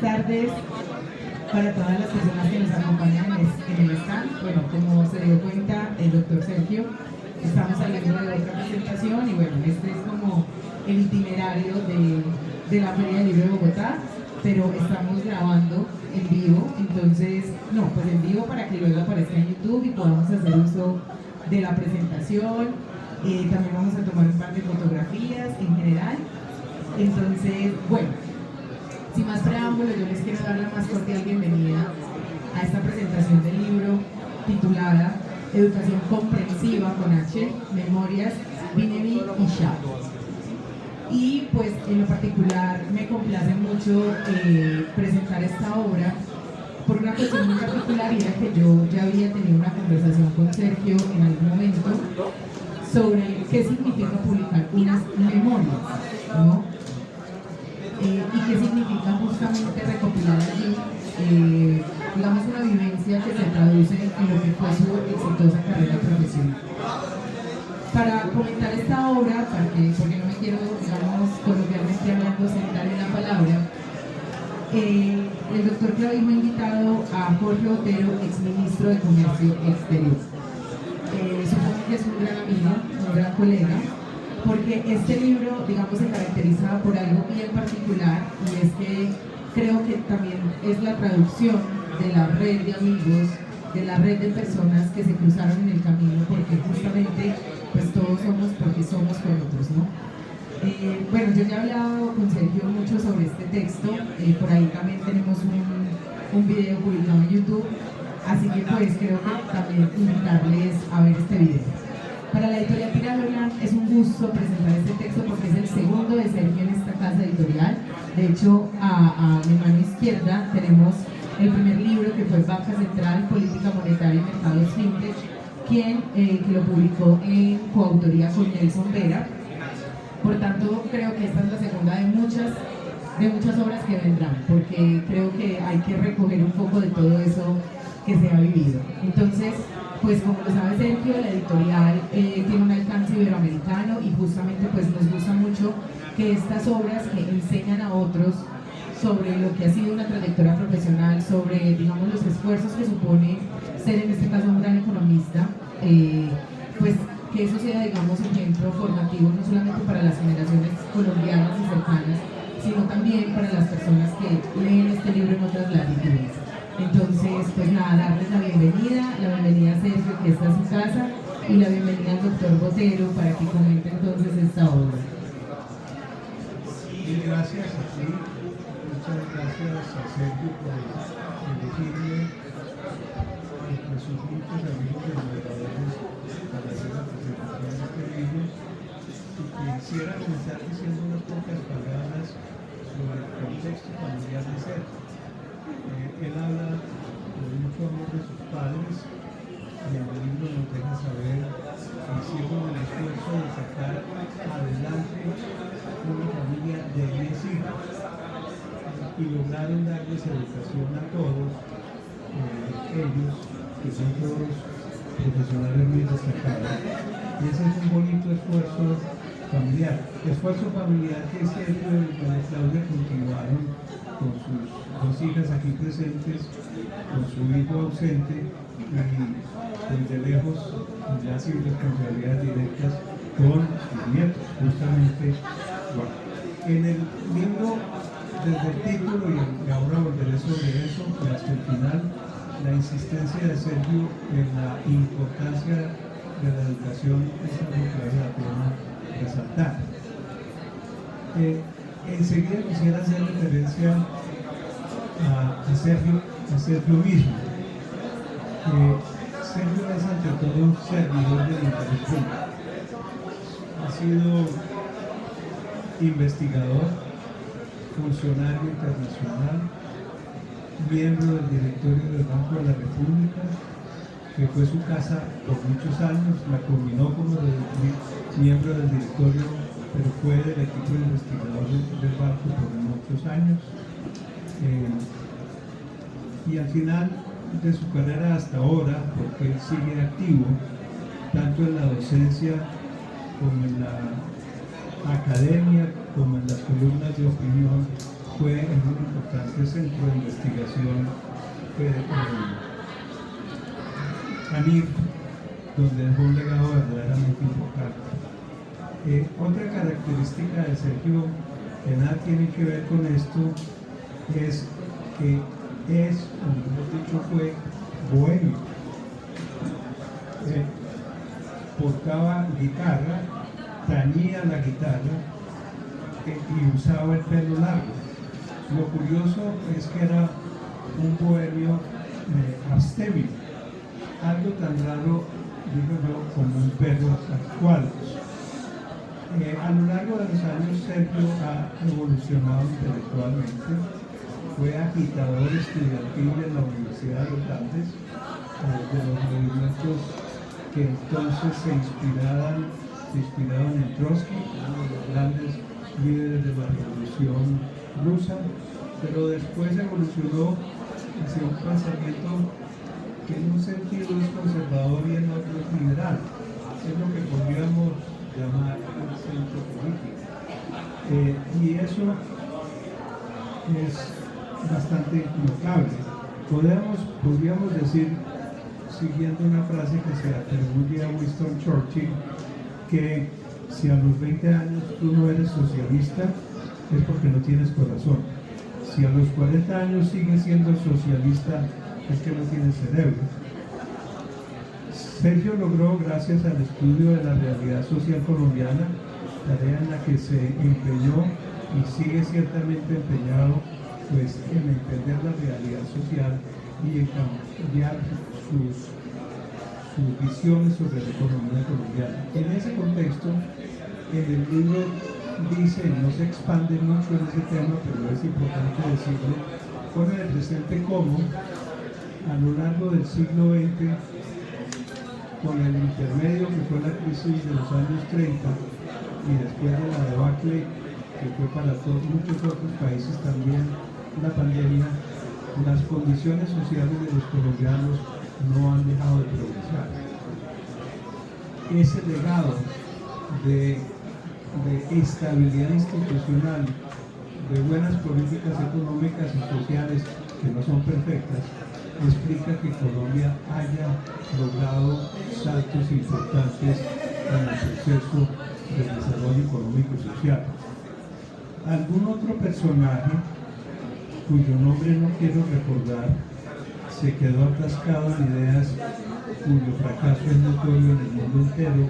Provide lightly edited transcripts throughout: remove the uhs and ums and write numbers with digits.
tardes para todas las personas que nos acompañan en el stand. Bueno, como se dio cuenta el doctor Sergio, estamos saliendo de otra presentación y bueno, este es como el itinerario de la Feria del Libro de Bogotá, pero estamos grabando en vivo, entonces, no, pues en vivo para que luego aparezca en YouTube y podamos hacer uso de la presentación. También vamos a tomar un par de fotografías en general. Entonces, bueno, sin más preámbulos, yo les quiero dar la más cordial bienvenida a esta presentación del libro titulada Educación Comprensiva con H, Memorias, Binevi y Shah. Y pues en lo particular me complace mucho presentar esta obra por una cuestión muy particular, y era que yo ya había tenido una conversación con Sergio en algún momento sobre qué significa publicar unas memorias, ¿no? Y qué significa justamente recopilar allí, digamos, una vivencia que se traduce en lo que fue su exitosa carrera profesional. Para comentar esta obra, porque no me quiero, digamos, coloquialmente hablando, sentar en la palabra, el doctor Clavijo ha invitado a Jorge Otero, exministro de Comercio Exterior. Supongo que es un gran amigo, un gran colega, porque este libro, digamos, se caracteriza por algo bien particular, y es que creo que también es la traducción de la red de amigos, de la red de personas que se cruzaron en el camino, porque justamente pues todos somos porque somos con otros, ¿no? Bueno, yo ya he hablado con Sergio mucho sobre este texto, por ahí también tenemos un video publicado en YouTube, así que pues creo que también invitarles a ver este video. Para la editorial Piralolán es un gusto presentar este texto porque es el segundo de Sergio en esta casa editorial. De hecho, a mi mano izquierda tenemos el primer libro, que fue Banca Central, Política Monetaria y Mercados Fintech, quien lo publicó en coautoría con Nelson Vera. Por tanto, creo que esta es la segunda de muchas obras que vendrán, porque creo que hay que recoger un poco de todo eso que se ha vivido. Entonces, pues como lo sabe Sergio, la editorial tiene un alcance iberoamericano, y justamente pues nos gusta mucho que estas obras que enseñan a otros sobre lo que ha sido una trayectoria profesional, sobre, digamos, los esfuerzos que supone ser en este caso un gran economista, pues que eso sea, digamos, ejemplo formativo no solamente para las generaciones colombianas y cercanas, sino también para las personas que leen este libro en otras latitudes. Entonces, pues nada, darles la bienvenida a Sergio, que está en su casa, y la bienvenida al doctor Botero para que comente entonces esta obra. Y gracias a ti, muchas gracias a Sergio por elegirme entre sus muchos amigos de moderadores para hacer la presentación de este libro. Y quisiera comenzar diciendo unas pocas palabras sobre el contexto familiar de Sergio. Él habla con mucho amor de sus padres, y en el libro nos deja saber que hicieron el esfuerzo de sacar adelante una familia de 10 hijos y lograron darles educación a todos ellos, que son todos profesionales muy destacados. Y ese es un bonito esfuerzo familiar que Sergio y Claudia continuaron con sus dos hijas aquí presentes, con su hijo ausente, y desde lejos, ya sin responsabilidades directas, con sus nietos. Justamente, bueno, en el libro, desde el título, y ahora volveré sobre eso, y hasta el final, la insistencia de Sergio en la importancia de la educación es algo que vale la pena resaltar. Enseguida quisiera hacer referencia a Sergio mismo. Sergio es ante todo un servidor del interés público. Ha sido investigador, funcionario internacional, miembro del directorio del Banco de la República, que fue su casa por muchos años, la combinó como miembro del directorio, pero fue del equipo investigador del banco por muchos años. Y al final de su carrera hasta ahora, porque él sigue activo, tanto en la docencia como en la academia, como en las columnas de opinión fue en un importante centro de investigación ANIF, donde dejó un legado verdaderamente importante. Otra característica de Sergio, que nada tiene que ver con esto, es que o mejor dicho, fue bohemio. Portaba guitarra, tañía la guitarra y usaba el pelo largo. Lo curioso es que era un bohemio abstemio, algo tan raro, digo yo, como un perro actual. A lo largo de los años Sergio ha evolucionado intelectualmente, fue agitador estudiantil en la Universidad de los Andes, de los movimientos que entonces se inspiraban en Trotsky, uno de los grandes líderes de la Revolución Rusa, pero después evolucionó hacia un pensamiento que en un sentido es conservador y en otro es liberal. Es lo que podríamos llamar el centro político. Y eso es bastante notable. Podríamos decir, siguiendo una frase que se atribuye a Winston Churchill, que si a los 20 años tú no eres socialista, es porque no tienes corazón. Si a los 40 años sigues siendo socialista, es que no tienes cerebro. Sergio logró, gracias al estudio de la realidad social colombiana, tarea en la que se empeñó y sigue ciertamente empeñado, pues, en entender la realidad social y en cambiar sus visiones sobre la economía colombiana. En ese contexto, en el libro dice, no se expande mucho en ese tema, pero es importante decirlo, pone de presente cómo a lo largo del siglo XX, con el intermedio que fue la crisis de los años 30 y después de la debacle que fue para muchos otros países también la pandemia, las condiciones sociales de los colombianos no han dejado de progresar. Ese legado de estabilidad institucional, de buenas políticas económicas y sociales que no son perfectas, explica que Colombia haya logrado saltos importantes en el proceso de desarrollo económico y social. Algún otro personaje, cuyo nombre no quiero recordar, se quedó atascado en ideas cuyo fracaso es notorio en el mundo entero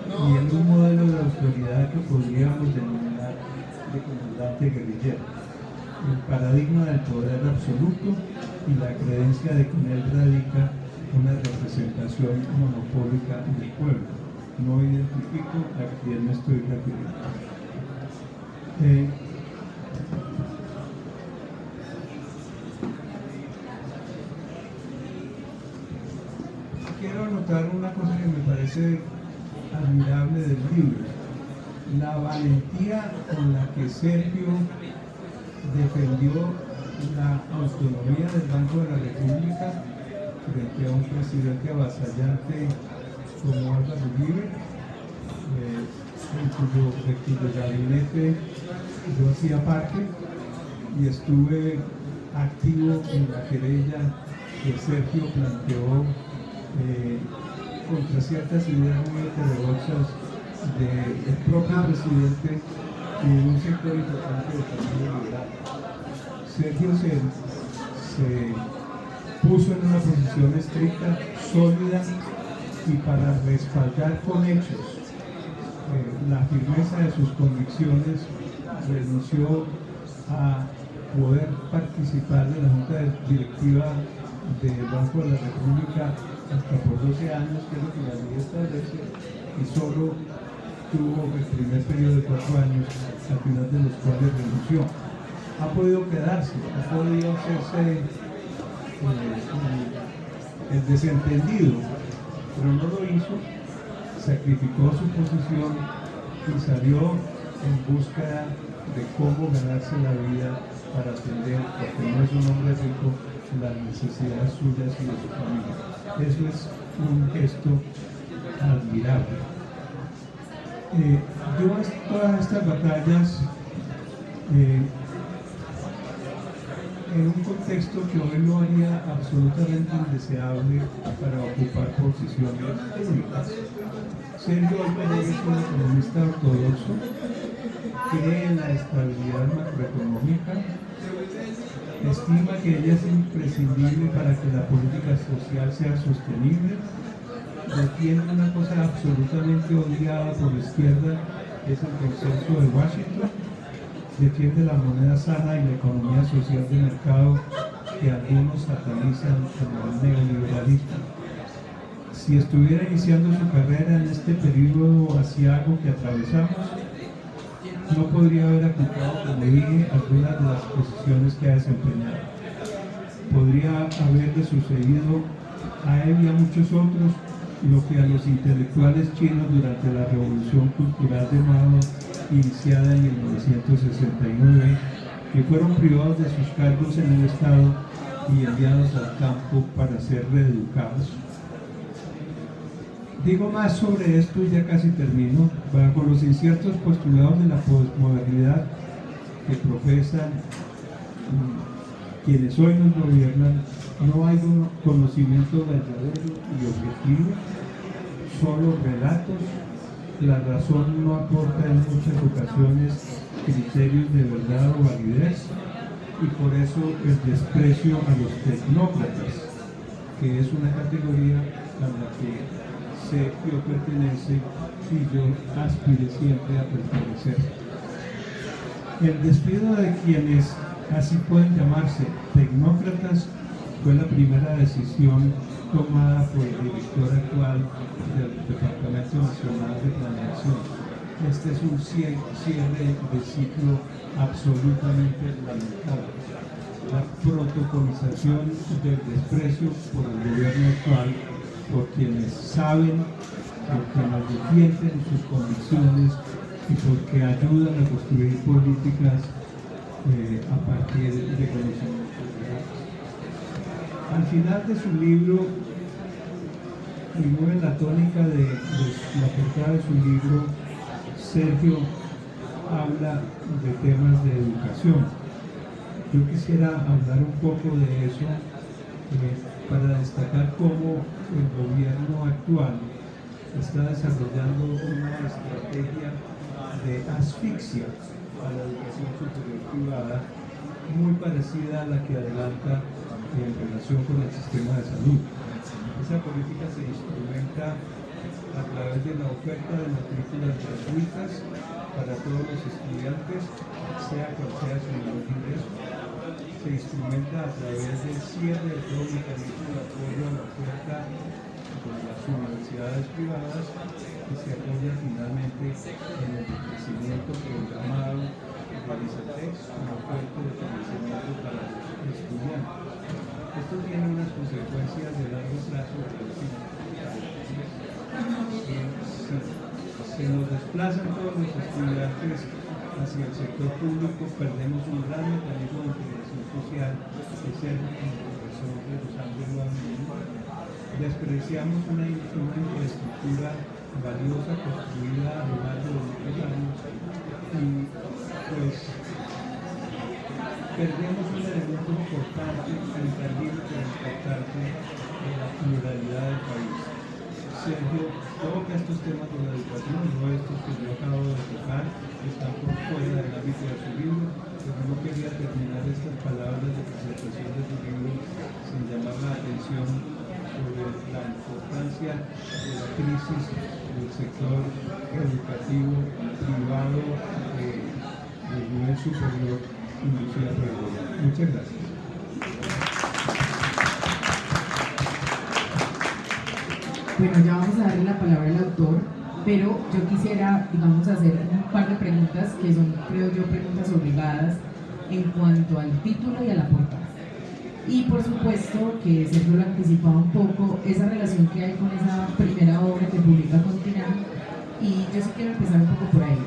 y en un modelo de autoridad que podríamos denominar de comandante guerrillero. El paradigma del poder absoluto y la creencia de que en él radica una representación monopólica del pueblo. No identifico a quién me estoy refiriendo. Quiero anotar una cosa que me parece admirable del libro: la valentía con la que Sergio defendió la autonomía del Banco de la República frente a un presidente avasallante como Álvaro Uribe, de cuyo gabinete yo hacía parte y estuve activo en la querella que Sergio planteó contra ciertas ideas muy heterodoxas del propio presidente y de un sector importante del Partido Liberal. Sergio se puso en una posición estricta, sólida, y para respaldar con hechos la firmeza de sus convicciones, renunció a poder participar de la Junta Directiva del Banco de la República hasta por 12 años, que es lo que la ley establece, y solo tuvo el primer periodo de 4 años, al final de los cuales renunció. Ha podido quedarse, ha podido hacerse el desentendido, pero no lo hizo, sacrificó su posición y salió en búsqueda de cómo ganarse la vida para atender, porque no es un hombre rico, las necesidades suyas y de su familia. Eso es un gesto admirable. Yo todas estas batallas en un contexto que hoy lo haría absolutamente indeseable para ocupar posiciones públicas. Sergio Álvarez es un economista ortodoxo, cree en la estabilidad macroeconómica, estima que ella es imprescindible para que la política social sea sostenible, defiende una cosa absolutamente odiada por la izquierda, que es el consenso de Washington, defiende la moneda sana y la economía social de mercado que algunos satanizan como el neoliberalismo. Si estuviera iniciando su carrera en este periodo aciago que atravesamos, no podría haber ocupado, como dije, algunas de las posiciones que ha desempeñado. Podría haberle sucedido a él y a muchos otros lo que a los intelectuales chinos durante la Revolución Cultural de Mao, iniciada en 1969, que fueron privados de sus cargos en el Estado y enviados al campo para ser reeducados. Digo más sobre esto y ya casi termino. Bajo los inciertos postulados de la posmodernidad que profesan quienes hoy nos gobiernan, no hay un conocimiento verdadero y objetivo, solo relatos. La razón no aporta en muchas ocasiones criterios de verdad o validez, y por eso el desprecio a los tecnócratas, que es una categoría a la que sé que yo pertenece y yo aspiré siempre a pertenecer. El despido de quienes así pueden llamarse tecnócratas fue la primera decisión tomada por el director actual del Departamento Nacional de Planeación. Este es un cierre de ciclo absolutamente lamentable. La protocolización del desprecio por el gobierno actual, por quienes saben, porque nos defienden sus convicciones y porque ayudan a construir políticas a partir de conocimientos reales. Al final de su libro, y muy en la tónica de la portada de su libro, Sergio habla de temas de educación. Yo quisiera hablar un poco de eso para destacar cómo el gobierno actual está desarrollando una estrategia de asfixia a la educación superior privada, muy parecida a la que adelanta en relación con el sistema de salud. Esa política se instrumenta a través de la oferta de matrículas gratuitas para todos los estudiantes, sea cual sea su nivel de ingreso. Se instrumenta a través del cierre de todo mecanismo de apoyo a la oferta de las universidades privadas, y se apoya finalmente en el crecimiento programado de ICETEX como fuente de financiamiento para los estudiantes. Esto tiene unas consecuencias de largo plazo se nos desplazan todos los estudiantes hacia el sector público, perdemos un gran mecanismo de integración social, que es el profesor de los Ángeles. Despreciamos una infraestructura valiosa construida a lo largo de muchos años, y pues perdemos un elemento importante, intangible pero importante, de la pluralidad del país. Sergio toca estos temas de la educación, no estos que yo acabo de tocar, que están por fuera del ámbito de su libro, pero no quería terminar estas palabras de presentación de su libro sin llamar la atención sobre la importancia de la crisis del sector educativo privado del nivel superior, inclusive privado. Muchas gracias. Bueno, ya vamos a darle la palabra al autor, pero yo quisiera, digamos, hacer un par de preguntas que son, creo yo, preguntas obligadas en cuanto al título y a la portada. Y por supuesto, que Sergio lo anticipaba un poco, esa relación que hay con esa primera obra que publica Continente, y yo sí quiero empezar un poco por ahí.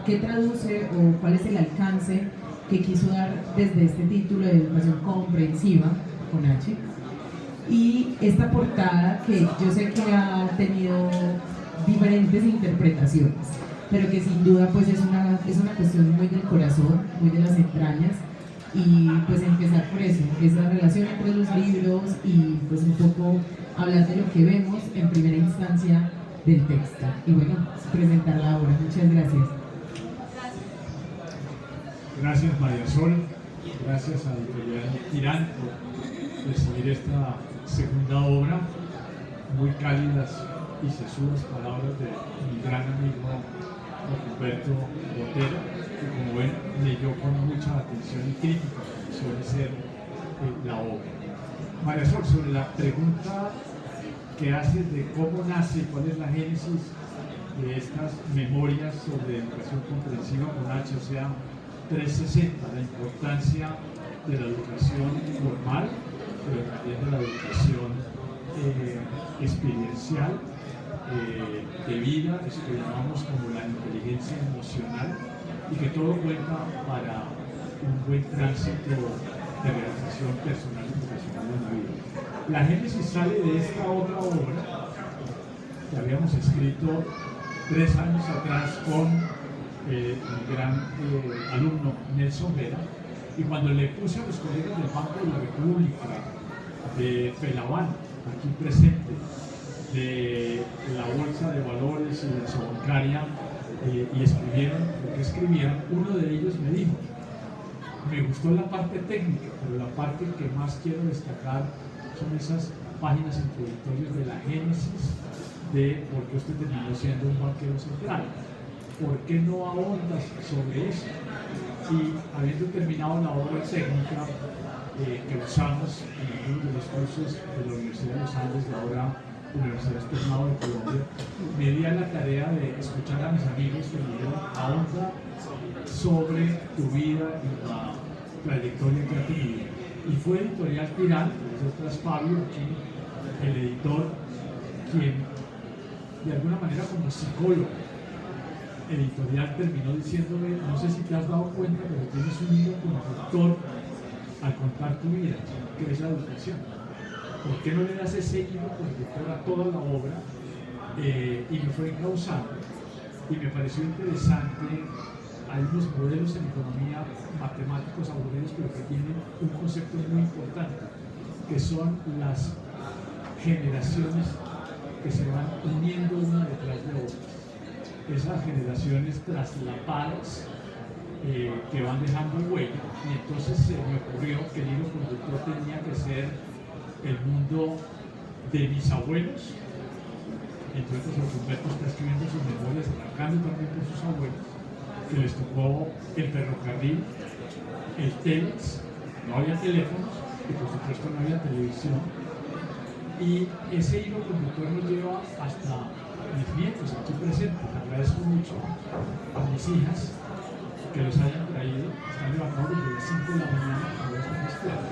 ¿Qué traduce o cuál es el alcance que quiso dar desde este título de educación comprensiva, con H? Y esta portada, que yo sé que ha tenido diferentes interpretaciones, pero que sin duda pues es una cuestión muy del corazón, muy de las entrañas, y pues empezar por eso, esa relación entre los libros y pues un poco hablar de lo que vemos en primera instancia del texto y bueno, presentar la obra. Muchas gracias. Gracias María Sol, gracias a Editorial Irán por recibir esta segunda obra, muy cálidas y sesudas palabras de mi gran amigo Humberto Botero, que como ven leyó con mucha atención y crítica, como suele ser la obra. María Sol, sobre la pregunta que haces de cómo nace, cuál es la génesis de estas memorias sobre educación comprensiva con H, o sea, 360, la importancia de la educación formal, pero también de la educación experiencial, de vida, eso que llamamos como la inteligencia emocional, y que todo cuenta para un buen tránsito de realización personal y profesional en la vida. La génesis sale de esta otra obra que habíamos escrito 3 años atrás con mi gran alumno Nelson Vera, y cuando le puse a los colegas del Banco de la República, de Felabán, aquí presente, de la Bolsa de Valores y de la Sobancaria, y escribieron lo que escribieron, uno de ellos me dijo: me gustó la parte técnica, pero la parte que más quiero destacar son esas páginas introductorias de la génesis de por qué usted terminó siendo un banquero central. ¿Por qué no ahondas sobre eso? Y habiendo terminado la obra técnica que usamos en algunos de los cursos de la Universidad de los Andes, de ahora Universidad Externado de Colombia, me di a la tarea de escuchar a mis amigos que me dijeron: ahonda sobre tu vida y la trayectoria que ha tenido. Y fue Editorial Tirán, nosotras Fabio, aquí, el editor, quien de alguna manera como psicólogo editorial terminó diciéndome: no sé si te has dado cuenta, pero tienes un hilo conductor al contar tu vida, que es la educación. ¿Por qué no le das ese hilo conductor a toda la obra? Y me fue encauzando, y me pareció interesante. Hay unos modelos en economía matemáticos aburridos, pero que tienen un concepto muy importante, que son las generaciones que se van uniendo una detrás de otra. Esas generaciones traslapadas que van dejando huella, y entonces se me ocurrió que el hilo conductor tenía que ser el mundo de mis abuelos. Entonces Humberto está escribiendo sus memorias, arrancando también por sus abuelos, que les tocó el ferrocarril, el telex, no había teléfonos y por supuesto no había televisión, y ese hilo conductor nos lleva hasta mis nietos aquí presentes. Agradezco mucho a mis hijas que los hayan traído, están levantados desde las 5 de la mañana a ver estas escuelas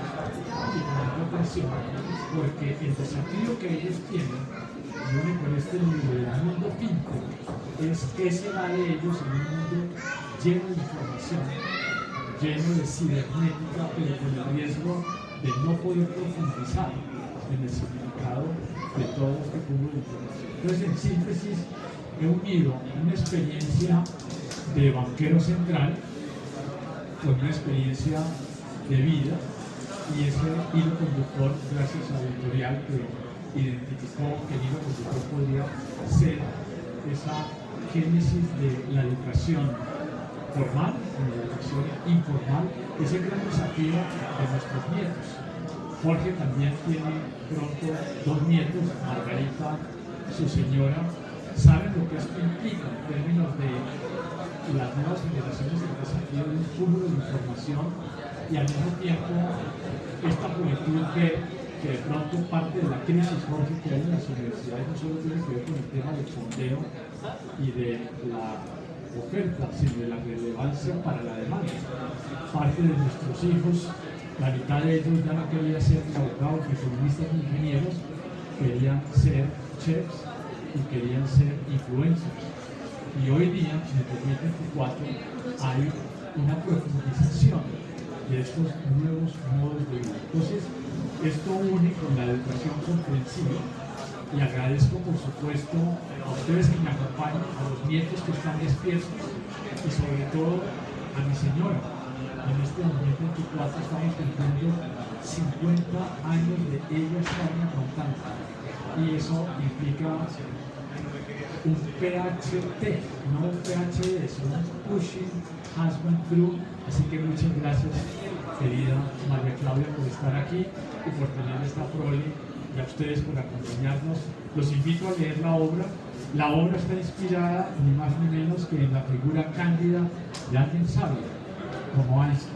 y tomando atención, porque el desafío que ellos tienen, y uno con este libro del mundo fintech, es qué será de ellos en un mundo lleno de información, lleno de cibernética, pero con el riesgo de no poder profundizar en el significado de todo este cúmulo de información. Entonces, en síntesis, he unido una experiencia de banquero central con una experiencia de vida, y ese hilo conductor, gracias a la editorial que identificó que el hilo conductor podría ser esa génesis de la educación formal y la educación informal, ese gran desafío de nuestros nietos. Jorge también tiene pronto 2 nietos, Margarita, su señora, saben lo que esto implica en términos de las nuevas generaciones, el desafío de un cúmulo de información, y al mismo tiempo esta juventud ve que de pronto parte de la crisis, Jorge, que hay en las universidades no solo tiene que ver con el tema del fondeo y de la oferta, sino de la relevancia para la demanda. Parte de nuestros hijos, la mitad de ellos ya no querían ser abogados, economistas ni ingenieros, querían ser chefs y querían ser influencers. Y hoy día, en el 2024, hay una profundización de estos nuevos modos de vida. Entonces, esto une con la educación comprensiva, y agradezco, por supuesto, a ustedes que me acompañan, a los nietos que están despiertos, y sobre todo a mi señora, En este 2024 estamos cumpliendo 50 años de ella estar en Atlanta. Y eso implica un PHT, no un PhD, sino un Pushing Husband Through. Así que muchas gracias, querida María Claudia, por estar aquí y por tener esta prole, y a ustedes por acompañarnos. Los invito a leer la obra. La obra está inspirada ni más ni menos que en la figura cándida de alguien sabio, como Einstein.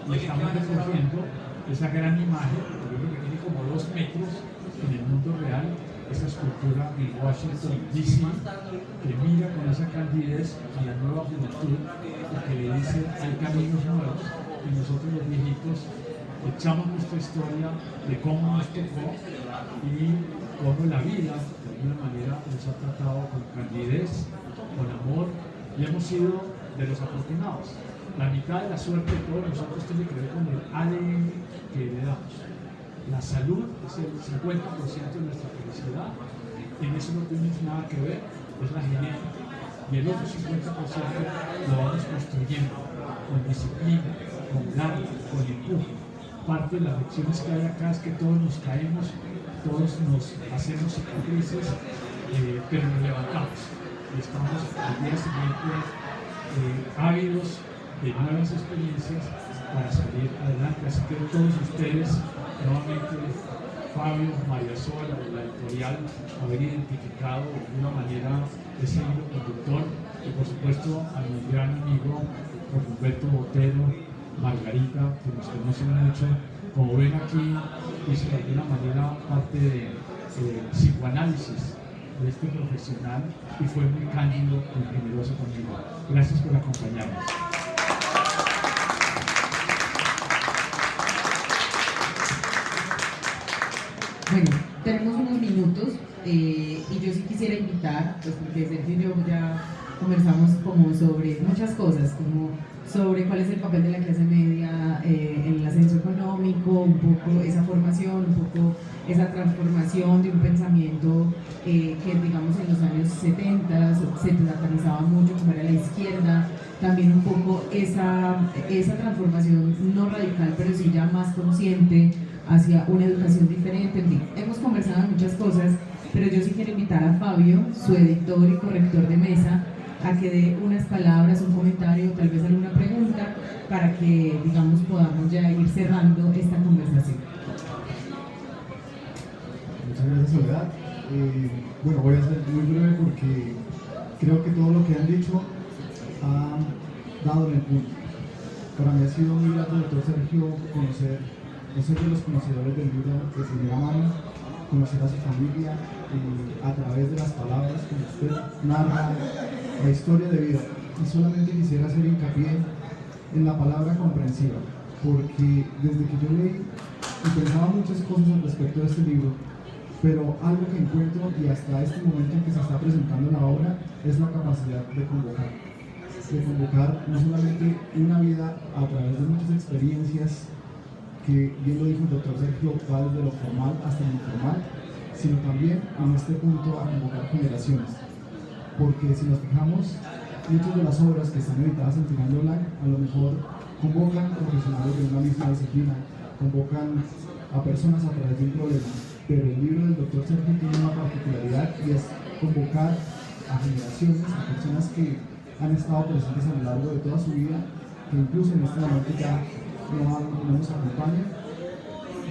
Y estamos recogiendo esa gran imagen, yo creo que tiene como 2 metros en el mundo real, esa escultura en Washington, D.C., que mira con esa candidez a la nueva juventud y que le dice: hay caminos nuevos, y nosotros los viejitos echamos nuestra historia de cómo nos tocó y cómo la vida de alguna manera nos ha tratado con candidez, con amor, y hemos sido de los afortunados. La mitad de la suerte de todos nosotros tiene que ver con el ADN que heredamos. La salud es el 50% de nuestra felicidad, en eso no tenemos nada que ver, es la genética. Y el otro 50% lo vamos construyendo con disciplina, con garra, con empuje. Parte de las lecciones que hay acá es que todos nos caemos, todos nos hacemos cicatrices, pero nos levantamos y estamos al día siguiente ávidos de nuevas experiencias para salir adelante. Así que todos ustedes, nuevamente Fabio, María Sola, de la editorial, haber identificado de alguna manera ese hilo conductor, y por supuesto a mi gran amigo Humberto Botero, Margarita, que nos conocen mucho. Como ven aquí, hizo de alguna manera parte de psicoanálisis de este profesional y fue muy cándido y generoso conmigo. Gracias por acompañarnos. Bueno, tenemos unos minutos y yo sí quisiera invitar, pues porque Sergio y yo ya conversamos como sobre muchas cosas, como sobre cuál es el papel de la clase media en el ascenso económico, un poco esa formación, un poco esa transformación de un pensamiento que digamos en los años 70 se satanizaba mucho como era la izquierda, también un poco esa transformación no radical pero sí ya más consciente hacia una educación diferente. En fin, hemos conversado de muchas cosas, pero yo sí quiero invitar a Fabio, su editor y corrector de mesa, a que dé unas palabras, un comentario, tal vez alguna pregunta, para que, digamos, podamos ya ir cerrando esta conversación. Muchas gracias, Soledad. Bueno, voy a ser muy breve porque creo que todo lo que han dicho ha dado en el punto. Para mí ha sido muy grato, doctor Sergio, conocer de los conocedores del libro de primera mano, conocer a su familia a través de las palabras que usted narra la historia de vida. Y solamente quisiera hacer hincapié en la palabra comprensiva, porque desde que yo leí y pensaba muchas cosas al respecto de este libro, pero algo que encuentro y hasta este momento en que se está presentando la obra es la capacidad de convocar no solamente una vida a través de muchas experiencias, que bien lo dijo el doctor Sergio, va desde lo formal hasta lo informal, sino también en este punto a convocar generaciones. Porque si nos fijamos, muchas de las obras que están editadas en Final Online a lo mejor convocan profesionales de una misma disciplina, convocan a personas a través de un problema, pero el libro del doctor Sergio tiene una particularidad y es convocar a generaciones, a personas que han estado presentes a lo largo de toda su vida, que incluso en este momento ya no nos acompañan,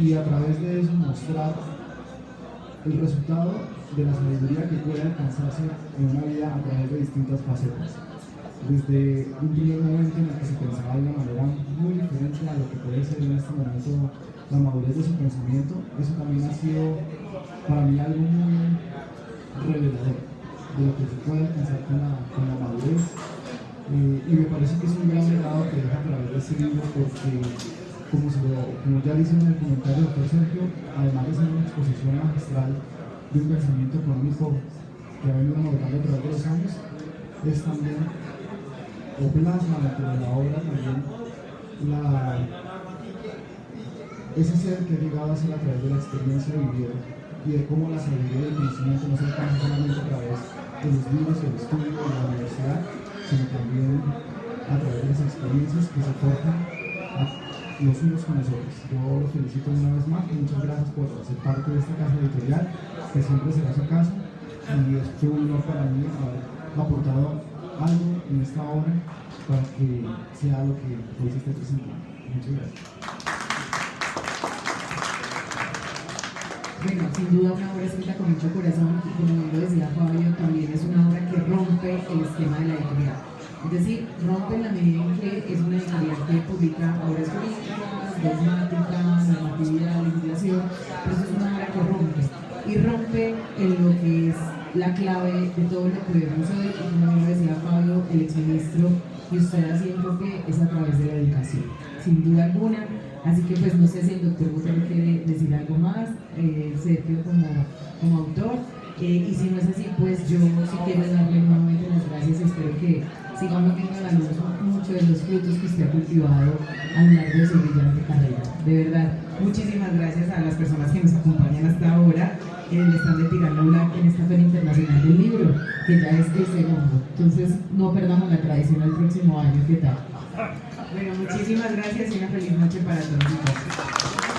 y a través de eso mostrar el resultado de la sabiduría que puede alcanzarse en una vida a través de distintas facetas. Desde un primer momento en el que se pensaba de una manera muy diferente a lo que puede ser en este momento la madurez de su pensamiento, eso también ha sido para mí algo muy revelador de lo que se puede alcanzar con la madurez. Y me parece que es un gran legado que deja a través de este libro, porque como ya dice en el comentario del doctor Sergio, además de ser una exposición magistral de un pensamiento económico que ha venido madurando a través de los años, es también, o plasma dentro de la obra también, ese ser que ha llegado a ser a través de la experiencia vivida y de cómo la sabiduría del conocimiento no se alcanza solamente a través de los libros y el estudio de la universidad, sino también a través de las experiencias que se forjan los unos con los otros. Yo los felicito una vez más y muchas gracias por ser parte de esta casa editorial, que siempre será su casa, y es un honor para mí haber aportado algo en esta obra para que sea lo que hoy se esté presentando. Muchas gracias. Bueno, sin duda una obra escrita con mucho corazón y como bien lo decía Fabio, también es una obra que rompe el esquema de la editorial. Es decir, rompe en la medida en que es una editorial que publica obras jurídicas, dogmáticas, normatividad, legislación, pero es una obra que rompe. Y rompe en lo que es la clave de todo lo que vemos hoy, y como bien lo decía Fabio, el exministro, y usted así enfoque es a través de la educación, sin duda alguna. Así que pues no sé si el doctor Botero quiere decir algo más, Sergio como autor, y si no es así, pues yo sí quiero darle nuevamente las gracias y espero que sigamos viendo a la luz mucho de los frutos que usted ha cultivado a lo largo de su brillante carrera. De verdad, muchísimas gracias a las personas que nos acompañan hasta ahora en el stand de Tirando Black en esta Feria Internacional del Libro, que ya es el segundo. Entonces no perdamos la tradición el próximo año, ¿qué tal? Bueno, muchísimas gracias y una feliz noche para todos y todas.